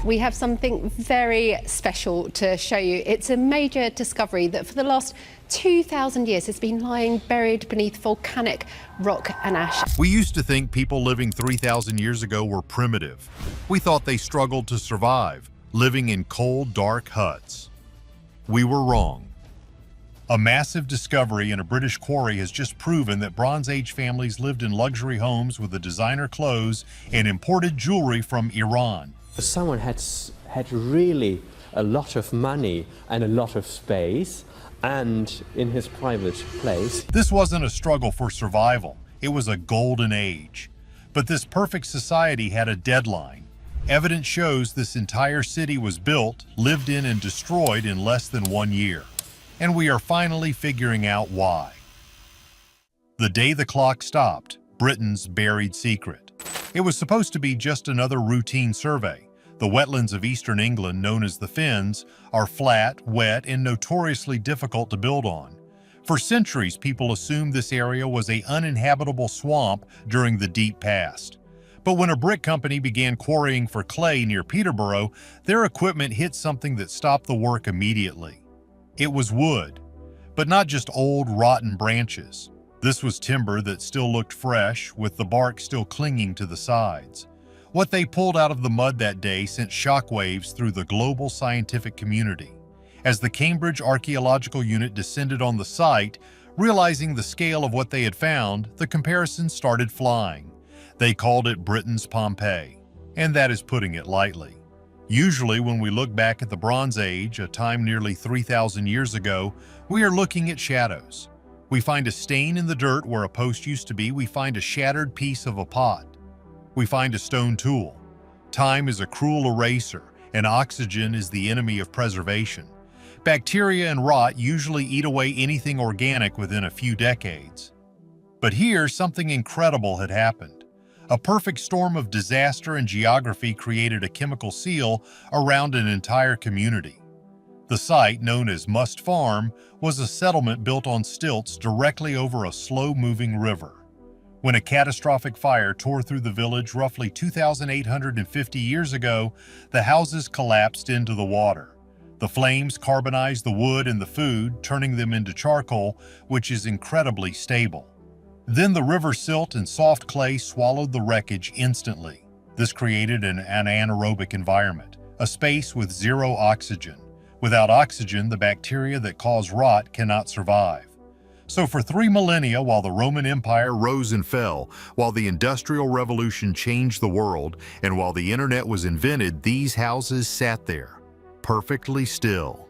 We have something very special to show you. It's a major discovery that for the last 2,000 years has been lying buried beneath volcanic rock and ash. We used to think people living 3,000 years ago were primitive. We thought they struggled to survive, living in cold, dark huts. We were wrong. A massive discovery in a British quarry has just proven that Bronze Age families lived in luxury homes with the designer clothes and imported jewelry from Iran. Someone had really a lot of money and a lot of space, and in his private place. This wasn't a struggle for survival. It was a golden age. But this perfect society had a deadline. Evidence shows this entire city was built, lived in, and destroyed in less than 1 year. And we are finally figuring out why. The day the clock stopped, Britain's buried secret. It was supposed to be just another routine survey. The wetlands of eastern England, known as the Fens, are flat, wet, and notoriously difficult to build on. For centuries, people assumed this area was an uninhabitable swamp during the deep past. But when a brick company began quarrying for clay near Peterborough, their equipment hit something that stopped the work immediately. It was wood, but not just old, rotten branches. This was timber that still looked fresh, with the bark still clinging to the sides. What they pulled out of the mud that day sent shockwaves through the global scientific community. As the Cambridge Archaeological Unit descended on the site, realizing the scale of what they had found, the comparisons started flying. They called it Britain's Pompeii, and that is putting it lightly. Usually, when we look back at the Bronze Age, a time nearly 3,000 years ago, we are looking at shadows. We find a stain in the dirt where a post used to be. We find a shattered piece of a pot. We find a stone tool. Time is a cruel eraser, and oxygen is the enemy of preservation. Bacteria and rot usually eat away anything organic within a few decades. But here, something incredible had happened. A perfect storm of disaster and geography created a chemical seal around an entire community. The site, known as Must Farm, was a settlement built on stilts directly over a slow-moving river. When a catastrophic fire tore through the village roughly 2,850 years ago, the houses collapsed into the water. The flames carbonized the wood and the food, turning them into charcoal, which is incredibly stable. Then the river silt and soft clay swallowed the wreckage instantly. This created an anaerobic environment, a space with zero oxygen. Without oxygen, the bacteria that cause rot cannot survive. So for 3 millennia, while the Roman Empire rose and fell, while the Industrial Revolution changed the world, and while the internet was invented, these houses sat there, perfectly still,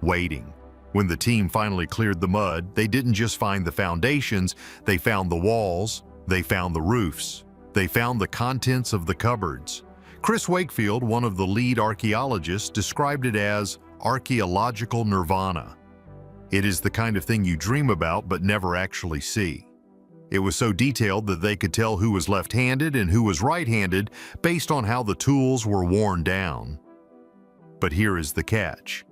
waiting. When the team finally cleared the mud, they didn't just find the foundations, they found the walls, they found the roofs, they found the contents of the cupboards. Chris Wakefield, one of the lead archaeologists, described it as archaeological nirvana. It is the kind of thing you dream about but never actually see. It was so detailed that they could tell who was left-handed and who was right-handed based on how the tools were worn down. But here is the catch.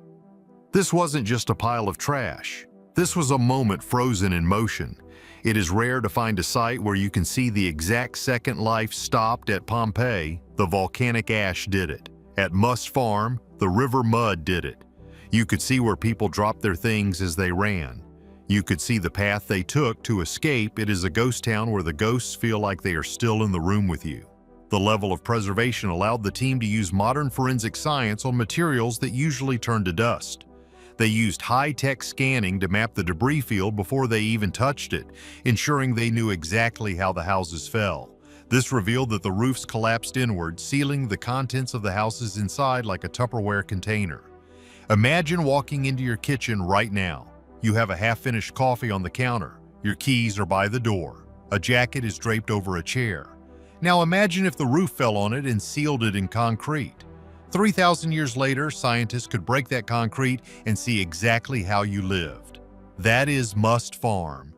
This wasn't just a pile of trash. This was a moment frozen in motion. It is rare to find a site where you can see the exact second life stopped. At Pompeii, the volcanic ash did it. At Must Farm, the river mud did it. You could see where people dropped their things as they ran. You could see the path they took to escape. It is a ghost town where the ghosts feel like they are still in the room with you. The level of preservation allowed the team to use modern forensic science on materials that usually turn to dust. They used high-tech scanning to map the debris field before they even touched it, ensuring they knew exactly how the houses fell. This revealed that the roofs collapsed inward, sealing the contents of the houses inside like a Tupperware container. Imagine walking into your kitchen right now. You have a half-finished coffee on the counter. Your keys are by the door. A jacket is draped over a chair. Now imagine if the roof fell on it and sealed it in concrete. 3,000 years later, scientists could break that concrete and see exactly how you lived. That is Must Farm.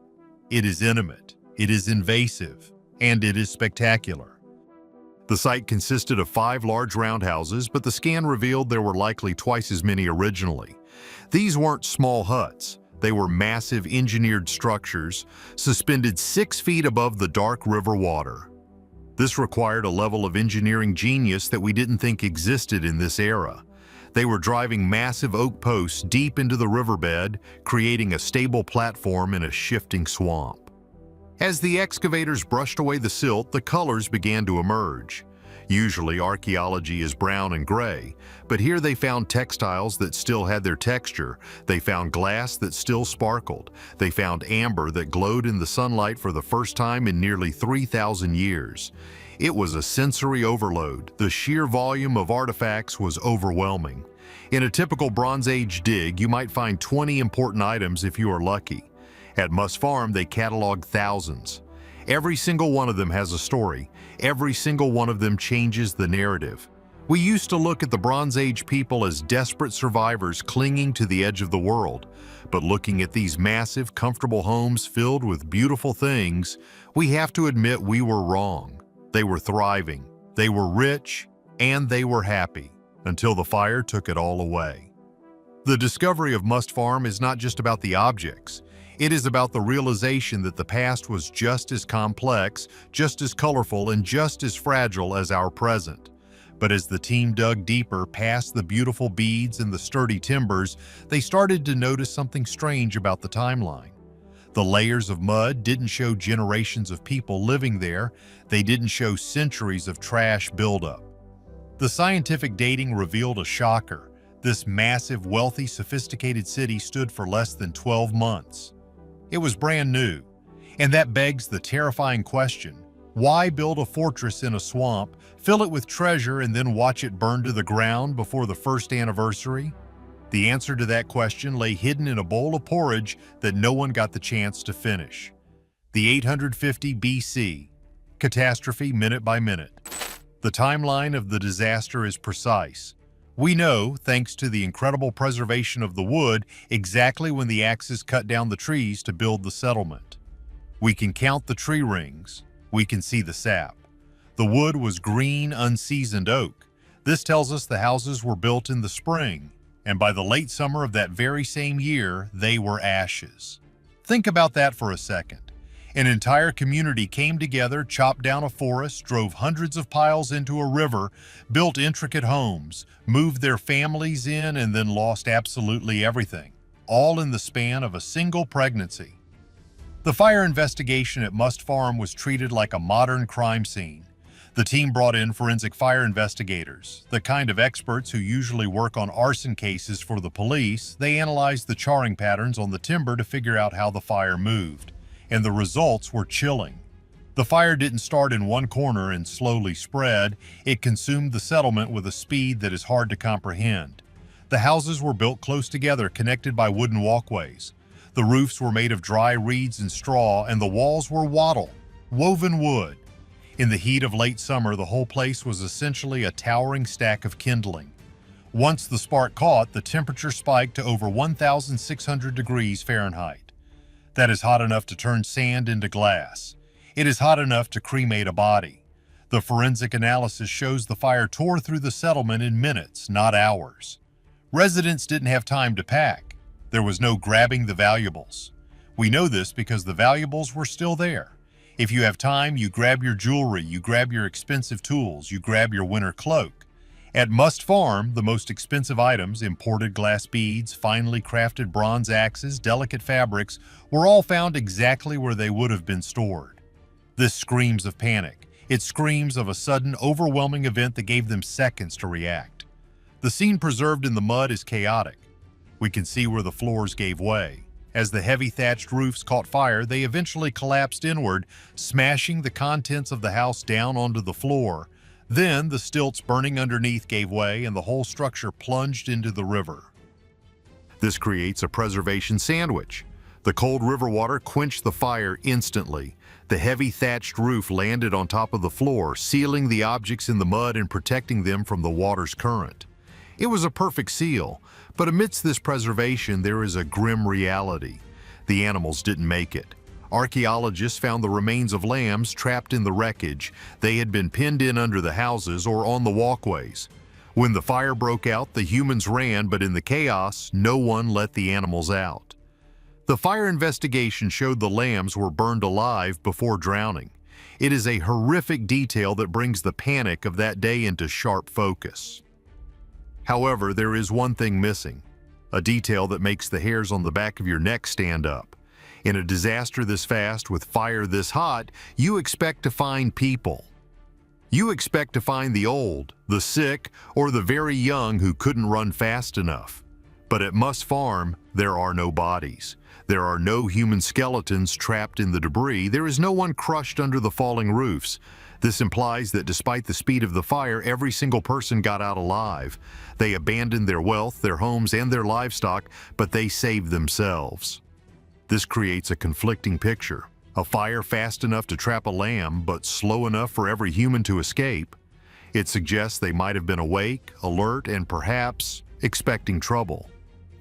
It is intimate, it is invasive, and it is spectacular. The site consisted of 5 large roundhouses, but the scan revealed there were likely twice as many originally. These weren't small huts. They were massive engineered structures, suspended 6 feet above the dark river water. This required a level of engineering genius that we didn't think existed in this era. They were driving massive oak posts deep into the riverbed, creating a stable platform in a shifting swamp. As the excavators brushed away the silt, the colors began to emerge. Usually archaeology is brown and gray, but here they found textiles that still had their texture. They found glass that still sparkled. They found amber that glowed in the sunlight for the first time in nearly 3,000 years. It was a sensory overload. The sheer volume of artifacts was overwhelming. In a typical Bronze Age dig, you might find 20 important items if you are lucky. At Must Farm, they cataloged thousands. Every single one of them has a story. Every single one of them changes the narrative. We used to look at the Bronze Age people as desperate survivors clinging to the edge of the world. But looking at these massive, comfortable homes filled with beautiful things, we have to admit we were wrong. They were thriving, they were rich, and they were happy, until the fire took it all away. The discovery of Must Farm is not just about the objects. It is about the realization that the past was just as complex, just as colorful, and just as fragile as our present. But as the team dug deeper past the beautiful beads and the sturdy timbers, they started to notice something strange about the timeline. The layers of mud didn't show generations of people living there. They didn't show centuries of trash buildup. The scientific dating revealed a shocker. This massive, wealthy, sophisticated city stood for less than 12 months. It was brand new, and that begs the terrifying question: why build a fortress in a swamp, fill it with treasure, and then watch it burn to the ground before the first anniversary? The answer to that question lay hidden in a bowl of porridge that no one got the chance to finish. The 850 BC, catastrophe minute by minute. The timeline of the disaster is precise. We know, thanks to the incredible preservation of the wood, exactly when the axes cut down the trees to build the settlement. We can count the tree rings. We can see the sap. The wood was green, unseasoned oak. This tells us the houses were built in the spring, and by the late summer of that very same year, they were ashes. Think about that for a second. An entire community came together, chopped down a forest, drove hundreds of piles into a river, built intricate homes, moved their families in, and then lost absolutely everything, all in the span of a single pregnancy. The fire investigation at Must Farm was treated like a modern crime scene. The team brought in forensic fire investigators, the kind of experts who usually work on arson cases for the police. They analyzed the charring patterns on the timber to figure out how the fire moved. And the results were chilling. The fire didn't start in one corner and slowly spread. It consumed the settlement with a speed that is hard to comprehend. The houses were built close together, connected by wooden walkways. The roofs were made of dry reeds and straw, and the walls were wattle, woven wood. In the heat of late summer, the whole place was essentially a towering stack of kindling. Once the spark caught, the temperature spiked to over 1,600 degrees Fahrenheit. That is hot enough to turn sand into glass. It is hot enough to cremate a body. The forensic analysis shows the fire tore through the settlement in minutes, not hours. Residents didn't have time to pack. There was no grabbing the valuables. We know this because the valuables were still there. If you have time, you grab your jewelry, you grab your expensive tools, you grab your winter cloak. At Must Farm, the most expensive items, imported glass beads, finely crafted bronze axes, delicate fabrics, were all found exactly where they would have been stored. This screams of panic. It screams of a sudden, overwhelming event that gave them seconds to react. The scene preserved in the mud is chaotic. We can see where the floors gave way. As the heavy thatched roofs caught fire, they eventually collapsed inward, smashing the contents of the house down onto the floor. Then, the stilts burning underneath gave way and the whole structure plunged into the river. This creates a preservation sandwich. The cold river water quenched the fire instantly. The heavy thatched roof landed on top of the floor, sealing the objects in the mud and protecting them from the water's current. It was a perfect seal, but amidst this preservation there is a grim reality. The animals didn't make it. Archaeologists found the remains of lambs trapped in the wreckage. They had been pinned in under the houses or on the walkways. When the fire broke out, the humans ran, but in the chaos, no one let the animals out. The fire investigation showed the lambs were burned alive before drowning. It is a horrific detail that brings the panic of that day into sharp focus. However, there is one thing missing, a detail that makes the hairs on the back of your neck stand up. In a disaster this fast, with fire this hot, you expect to find people. You expect to find the old, the sick, or the very young who couldn't run fast enough. But at Must Farm, there are no bodies. There are no human skeletons trapped in the debris. There is no one crushed under the falling roofs. This implies that despite the speed of the fire, every single person got out alive. They abandoned their wealth, their homes, and their livestock, but they saved themselves. This creates a conflicting picture. A fire fast enough to trap a lamb, but slow enough for every human to escape. It suggests they might have been awake, alert, and perhaps expecting trouble.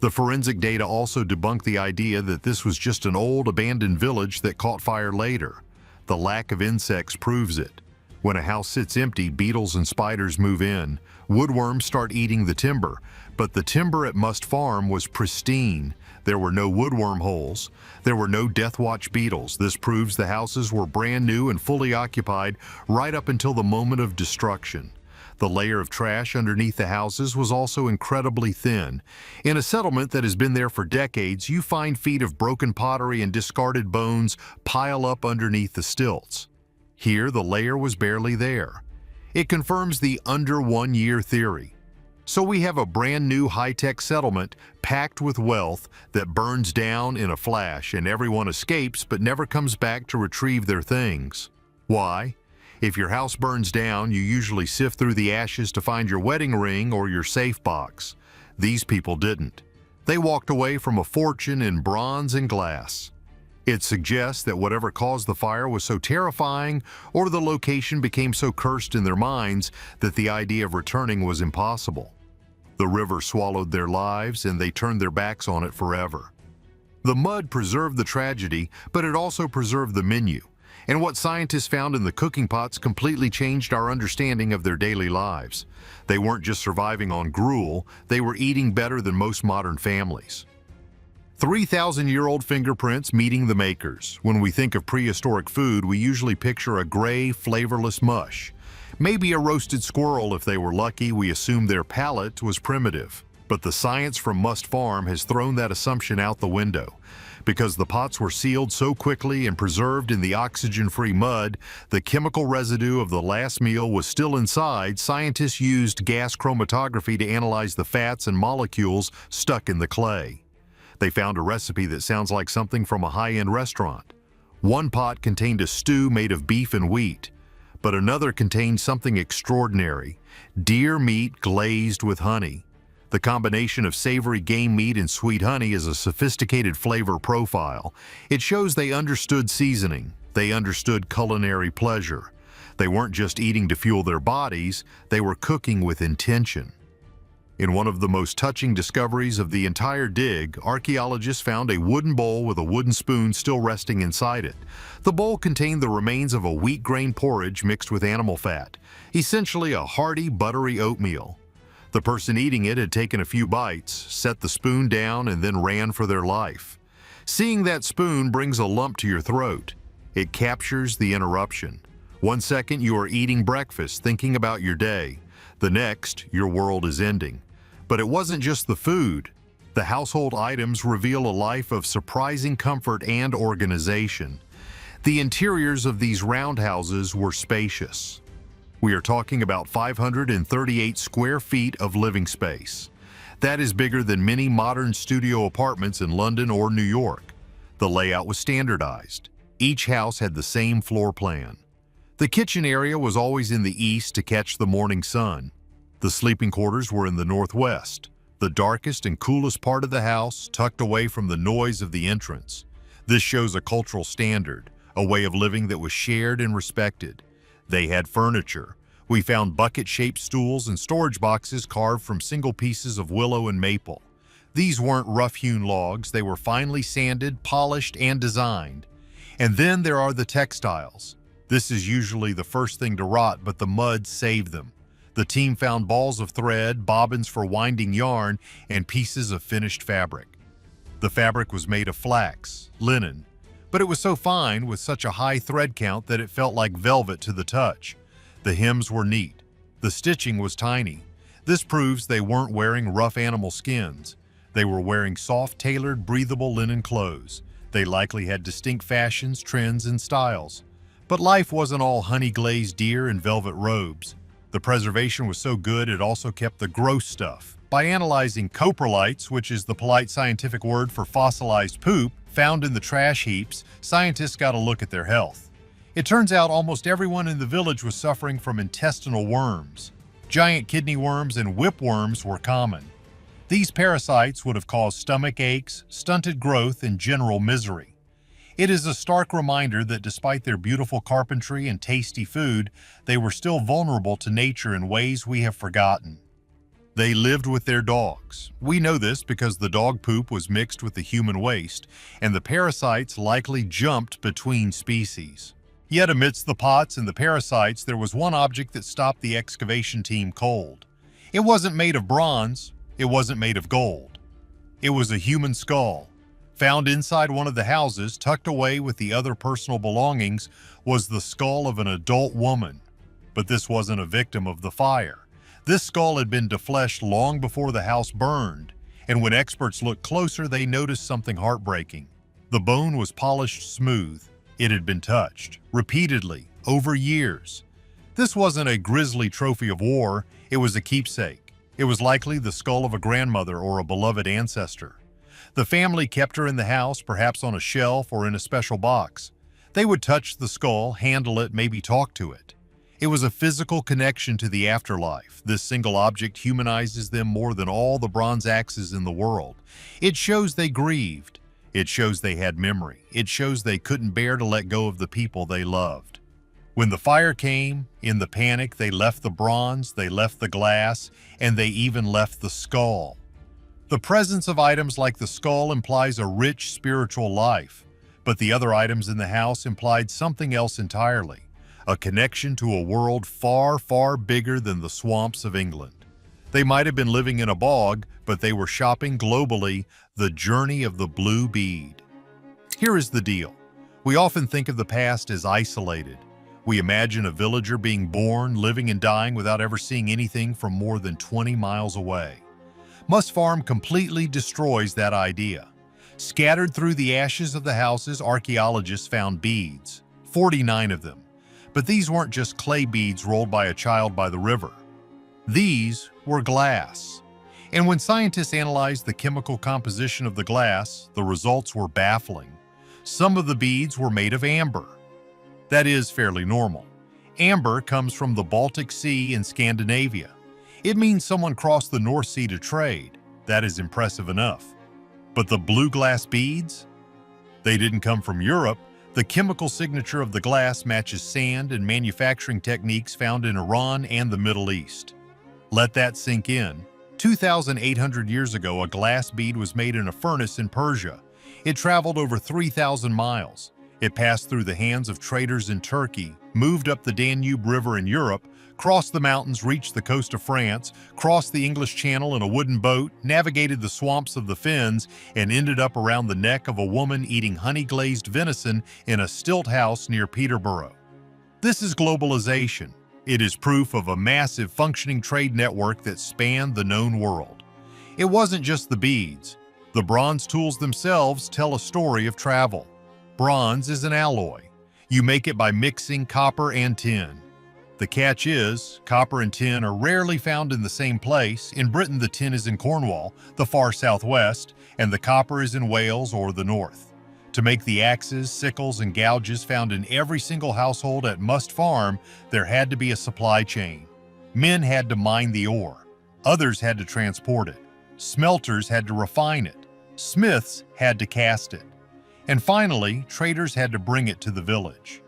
The forensic data also debunk the idea that this was just an old abandoned village that caught fire later. The lack of insects proves it. When a house sits empty, beetles and spiders move in. Woodworms start eating the timber, but the timber at Must Farm was pristine. There were no woodworm holes. There were no death watch beetles. This proves the houses were brand new and fully occupied right up until the moment of destruction. The layer of trash underneath the houses was also incredibly thin. In a settlement that has been there for decades, you find feet of broken pottery and discarded bones pile up underneath the stilts. Here, the layer was barely there. It confirms the under 1 year theory. So we have a brand new high-tech settlement packed with wealth that burns down in a flash, and everyone escapes but never comes back to retrieve their things. Why? If your house burns down, you usually sift through the ashes to find your wedding ring or your safe box. These people didn't. They walked away from a fortune in bronze and glass. It suggests that whatever caused the fire was so terrifying, or the location became so cursed in their minds that the idea of returning was impossible. The river swallowed their lives, and they turned their backs on it forever. The mud preserved the tragedy, but it also preserved the menu. And what scientists found in the cooking pots completely changed our understanding of their daily lives. They weren't just surviving on gruel, they were eating better than most modern families. 3,000-year-old fingerprints meeting the makers. When we think of prehistoric food, we usually picture a gray, flavorless mush. Maybe a roasted squirrel if they were lucky. We assume their palate was primitive. But the science from Must Farm has thrown that assumption out the window. Because the pots were sealed so quickly and preserved in the oxygen-free mud, the chemical residue of the last meal was still inside. Scientists used gas chromatography to analyze the fats and molecules stuck in the clay. They found a recipe that sounds like something from a high-end restaurant. One pot contained a stew made of beef and wheat, but another contained something extraordinary: deer meat glazed with honey. The combination of savory game meat and sweet honey is a sophisticated flavor profile. It shows they understood seasoning. They understood culinary pleasure. They weren't just eating to fuel their bodies, they were cooking with intention. In one of the most touching discoveries of the entire dig, archaeologists found a wooden bowl with a wooden spoon still resting inside it. The bowl contained the remains of a wheat grain porridge mixed with animal fat, essentially a hearty, buttery oatmeal. The person eating it had taken a few bites, set the spoon down, and then ran for their life. Seeing that spoon brings a lump to your throat. It captures the interruption. 1 second you are eating breakfast, thinking about your day. The next, your world is ending. But it wasn't just the food. The household items reveal a life of surprising comfort and organization. The interiors of these roundhouses were spacious. We are talking about 538 square feet of living space. That is bigger than many modern studio apartments in London or New York. The layout was standardized. Each house had the same floor plan. The kitchen area was always in the east to catch the morning sun. The sleeping quarters were in the northwest, the darkest and coolest part of the house, tucked away from the noise of the entrance. This shows a cultural standard, a way of living that was shared and respected. They had furniture. We found bucket-shaped stools and storage boxes carved from single pieces of willow and maple. These weren't rough-hewn logs. They were finely sanded, polished, and designed. And then there are the textiles. This is usually the first thing to rot, but the mud saved them. The team found balls of thread, bobbins for winding yarn, and pieces of finished fabric. The fabric was made of flax, linen. but it was so fine with such a high thread count that it felt like velvet to the touch. The hems were neat. The stitching was tiny. This proves they weren't wearing rough animal skins. They were wearing soft, tailored, breathable linen clothes. They likely had distinct fashions, trends, and styles. But life wasn't all honey-glazed deer and velvet robes. The preservation was so good it also kept the gross stuff. By analyzing coprolites, which is the polite scientific word for fossilized poop, found in the trash heaps, scientists got a look at their health. It turns out almost everyone in the village was suffering from intestinal worms. Giant kidney worms and whipworms were common. These parasites would have caused stomach aches, stunted growth, and general misery. It is a stark reminder that despite their beautiful carpentry and tasty food, they were still vulnerable to nature in ways we have forgotten. They lived with their dogs. We know this because the dog poop was mixed with the human waste, and the parasites likely jumped between species. Yet amidst the pots and the parasites, there was one object that stopped the excavation team cold. It wasn't made of bronze. It wasn't made of gold. It was a human skull. Found inside one of the houses, tucked away with the other personal belongings, was the skull of an adult woman. But this wasn't a victim of the fire. This skull had been defleshed long before the house burned, and when experts looked closer, they noticed something heartbreaking. The bone was polished smooth. It had been touched, repeatedly, over years. This wasn't a grisly trophy of war, it was a keepsake. It was likely the skull of a grandmother or a beloved ancestor. The family kept her in the house, perhaps on a shelf or in a special box. They would touch the skull, handle it, maybe talk to it. It was a physical connection to the afterlife. This single object humanizes them more than all the bronze axes in the world. It shows they grieved. It shows they had memory. It shows they couldn't bear to let go of the people they loved. When the fire came, in the panic, they left the bronze, they left the glass, and they even left the skull. The presence of items like the skull implies a rich spiritual life, but the other items in the house implied something else entirely. A connection to a world far, far bigger than the swamps of England. They might have been living in a bog, but they were shopping globally, the journey of the blue bead. Here is the deal. We often think of the past as isolated. We imagine a villager being born, living and dying without ever seeing anything from more than 20 miles away. Must Farm completely destroys that idea. Scattered through the ashes of the houses, archaeologists found beads, 49 of them. But these weren't just clay beads rolled by a child by the river. These were glass. And when scientists analyzed the chemical composition of the glass, the results were baffling. Some of the beads were made of amber. That is fairly normal. Amber comes from the Baltic Sea in Scandinavia. It means someone crossed the North Sea to trade. That is impressive enough. But the blue glass beads? They didn't come from Europe. The chemical signature of the glass matches sand and manufacturing techniques found in Iran and the Middle East. Let that sink in. 2,800 years ago, a glass bead was made in a furnace in Persia. It traveled over 3,000 miles. It passed through the hands of traders in Turkey, moved up the Danube River in Europe, crossed the mountains, reached the coast of France, crossed the English Channel in a wooden boat, navigated the swamps of the Fens, and ended up around the neck of a woman eating honey-glazed venison in a stilt house near Peterborough. This is globalization. It is proof of a massive functioning trade network that spanned the known world. It wasn't just the beads. The bronze tools themselves tell a story of travel. Bronze is an alloy. You make it by mixing copper and tin. The catch is, copper and tin are rarely found in the same place. In Britain, the tin is in Cornwall, the far southwest, and the copper is in Wales or the north. To make the axes, sickles, and gouges found in every single household at Must Farm, there had to be a supply chain. Men had to mine the ore. Others had to transport it. Smelters had to refine it. Smiths had to cast it. And finally, traders had to bring it to the village.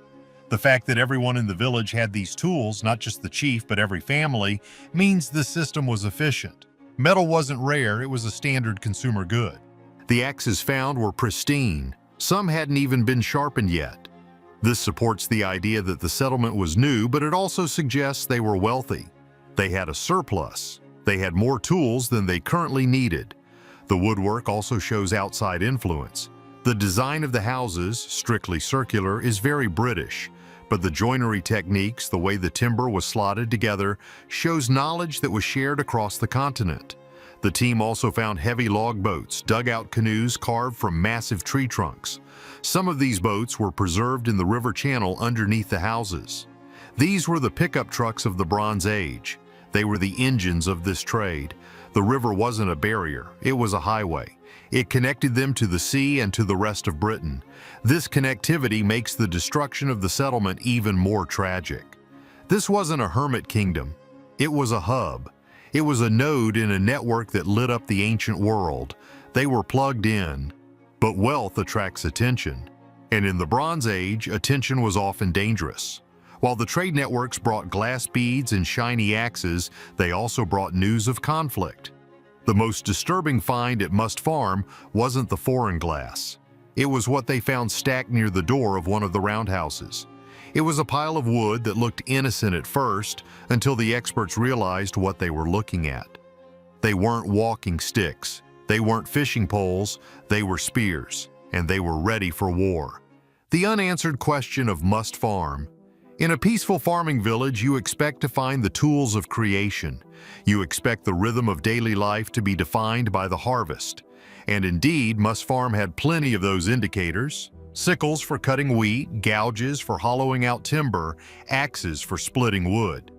The fact that everyone in the village had these tools, not just the chief but every family, means the system was efficient. Metal wasn't rare, it was a standard consumer good. The axes found were pristine. Some hadn't even been sharpened yet. This supports the idea that the settlement was new, but it also suggests they were wealthy. They had a surplus. They had more tools than they currently needed. The woodwork also shows outside influence. The design of the houses, strictly circular, is very British, but the joinery techniques, the way the timber was slotted together, shows knowledge that was shared across the continent. The team also found heavy log boats, dugout canoes carved from massive tree trunks. Some of these boats were preserved in the river channel underneath the houses. These were the pickup trucks of the Bronze Age. They were the engines of this trade. The river wasn't a barrier, it was a highway. It connected them to the sea and to the rest of Britain. This connectivity makes the destruction of the settlement even more tragic. This wasn't a hermit kingdom. It was a hub. It was a node in a network that lit up the ancient world. They were plugged in. But wealth attracts attention. And in the Bronze Age, attention was often dangerous. While the trade networks brought glass beads and shiny axes, they also brought news of conflict. The most disturbing find at Must Farm wasn't the foreign glass. It was what they found stacked near the door of one of the roundhouses. It was a pile of wood that looked innocent at first until the experts realized what they were looking at. They weren't walking sticks. They weren't fishing poles. They were spears, and they were ready for war. The unanswered question of Must Farm. In a peaceful farming village, you expect to find the tools of creation. You expect the rhythm of daily life to be defined by the harvest. And indeed, Must Farm had plenty of those indicators. Sickles for cutting wheat, gouges for hollowing out timber, axes for splitting wood.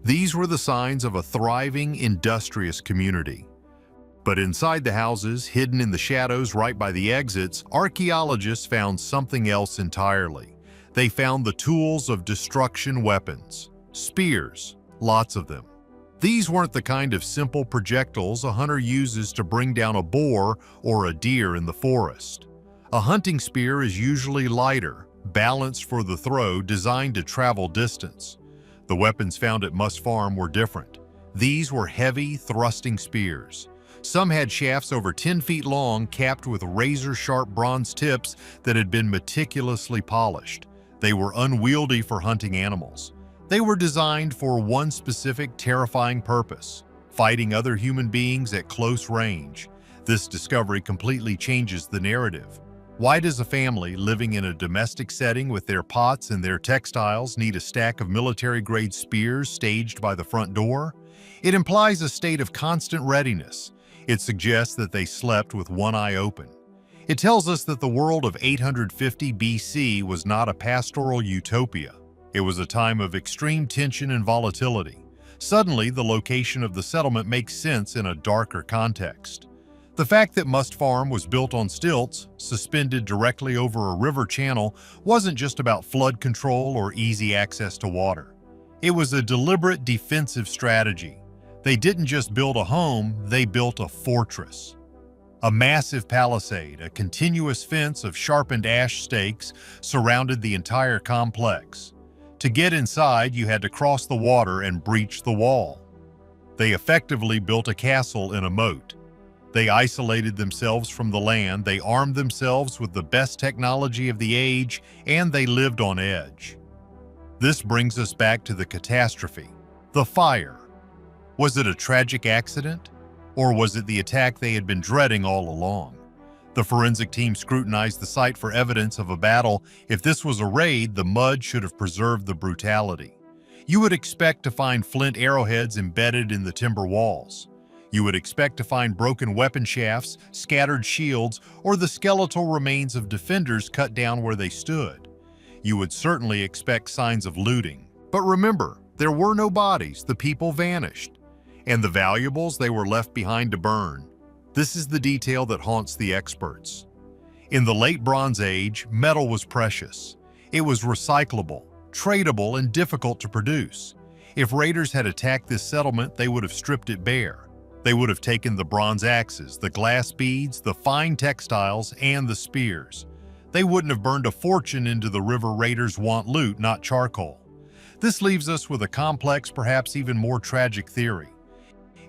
These were the signs of a thriving, industrious community. But inside the houses, hidden in the shadows right by the exits, archaeologists found something else entirely. They found the tools of destruction weapons. Spears, lots of them. These weren't the kind of simple projectiles a hunter uses to bring down a boar or a deer in the forest. A hunting spear is usually lighter, balanced for the throw, designed to travel distance. The weapons found at Must Farm were different. These were heavy, thrusting spears. Some had shafts over 10 feet long, capped with razor-sharp bronze tips that had been meticulously polished. They were unwieldy for hunting animals. They were designed for one specific terrifying purpose: fighting other human beings at close range. This discovery completely changes the narrative. Why does a family living in a domestic setting with their pots and their textiles need a stack of military-grade spears staged by the front door? It implies a state of constant readiness. It suggests that they slept with one eye open. It tells us that the world of 850 BC was not a pastoral utopia. It was a time of extreme tension and volatility. Suddenly, the location of the settlement makes sense in a darker context. The fact that Must Farm was built on stilts, suspended directly over a river channel, wasn't just about flood control or easy access to water. It was a deliberate defensive strategy. They didn't just build a home, they built a fortress. A massive palisade, a continuous fence of sharpened ash stakes, surrounded the entire complex. To get inside, you had to cross the water and breach the wall. They effectively built a castle in a moat. They isolated themselves from the land, they armed themselves with the best technology of the age, and they lived on edge. This brings us back to the catastrophe, the fire. Was it a tragic accident? Or was it the attack they had been dreading all along? The forensic team scrutinized the site for evidence of a battle. If this was a raid, the mud should have preserved the brutality. You would expect to find flint arrowheads embedded in the timber walls. You would expect to find broken weapon shafts, scattered shields, or the skeletal remains of defenders cut down where they stood. You would certainly expect signs of looting. But remember, there were no bodies, the people vanished. And the valuables, they were left behind to burn. This is the detail that haunts the experts. In the late Bronze Age, metal was precious. It was recyclable, tradable, and difficult to produce. If raiders had attacked this settlement, they would have stripped it bare. They would have taken the bronze axes, the glass beads, the fine textiles, and the spears. They wouldn't have burned a fortune into the river. Raiders want loot, not charcoal. This leaves us with a complex, perhaps even more tragic theory.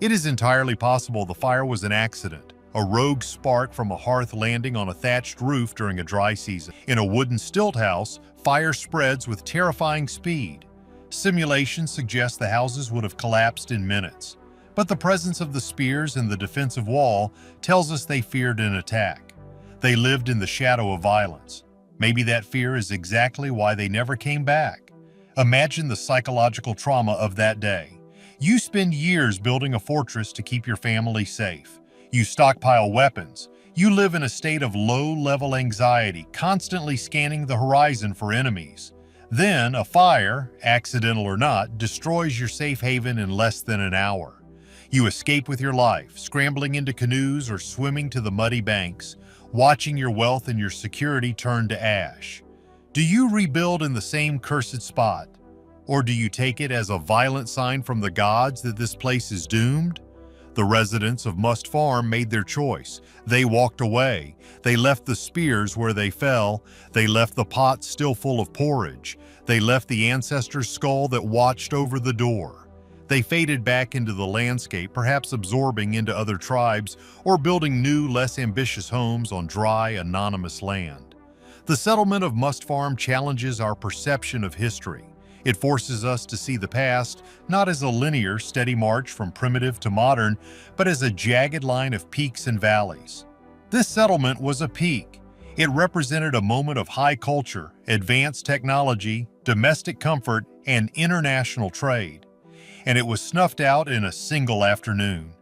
It is entirely possible the fire was an accident, a rogue spark from a hearth landing on a thatched roof during a dry season. In a wooden stilt house, fire spreads with terrifying speed. Simulations suggest the houses would have collapsed in minutes, but the presence of the spears and the defensive wall tells us they feared an attack. They lived in the shadow of violence. Maybe that fear is exactly why they never came back. Imagine the psychological trauma of that day. You spend years building a fortress to keep your family safe. You stockpile weapons. You live in a state of low-level anxiety, constantly scanning the horizon for enemies. Then, a fire, accidental or not, destroys your safe haven in less than an hour. You escape with your life, scrambling into canoes or swimming to the muddy banks, watching your wealth and your security turn to ash. Do you rebuild in the same cursed spot? Or do you take it as a violent sign from the gods that this place is doomed? The residents of Must Farm made their choice. They walked away. They left the spears where they fell. They left the pots still full of porridge. They left the ancestor's skull that watched over the door. They faded back into the landscape, perhaps absorbing into other tribes or building new, less ambitious homes on dry, anonymous land. The settlement of Must Farm challenges our perception of history. It forces us to see the past not as a linear, steady march from primitive to modern, but as a jagged line of peaks and valleys. This settlement was a peak. It represented a moment of high culture, advanced technology, domestic comfort, and international trade. And it was snuffed out in a single afternoon.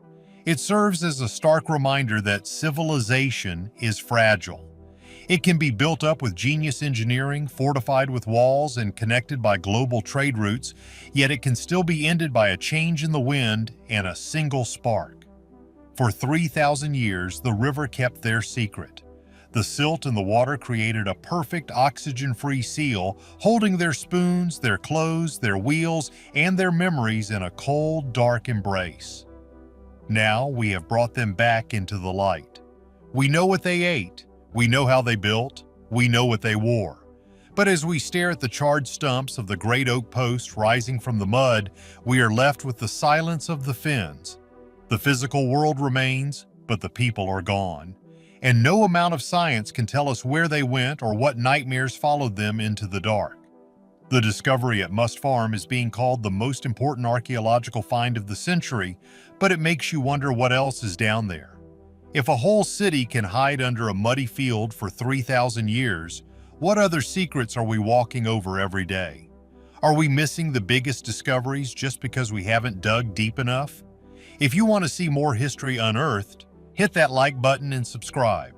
It serves as a stark reminder that civilization is fragile. It can be built up with genius engineering, fortified with walls, and connected by global trade routes, yet it can still be ended by a change in the wind and a single spark. For 3,000 years, the river kept their secret. The silt in the water created a perfect oxygen-free seal, holding their spoons, their clothes, their wheels, and their memories in a cold, dark embrace. Now we have brought them back into the light. We know what they ate. We know how they built, we know what they wore. But as we stare at the charred stumps of the great oak post rising from the mud, we are left with the silence of the Finns. The physical world remains, but the people are gone. And no amount of science can tell us where they went or what nightmares followed them into the dark. The discovery at Must Farm is being called the most important archaeological find of the century, but it makes you wonder what else is down there. If a whole city can hide under a muddy field for 3,000 years, what other secrets are we walking over every day? Are we missing the biggest discoveries just because we haven't dug deep enough? If you want to see more history unearthed, hit that like button and subscribe.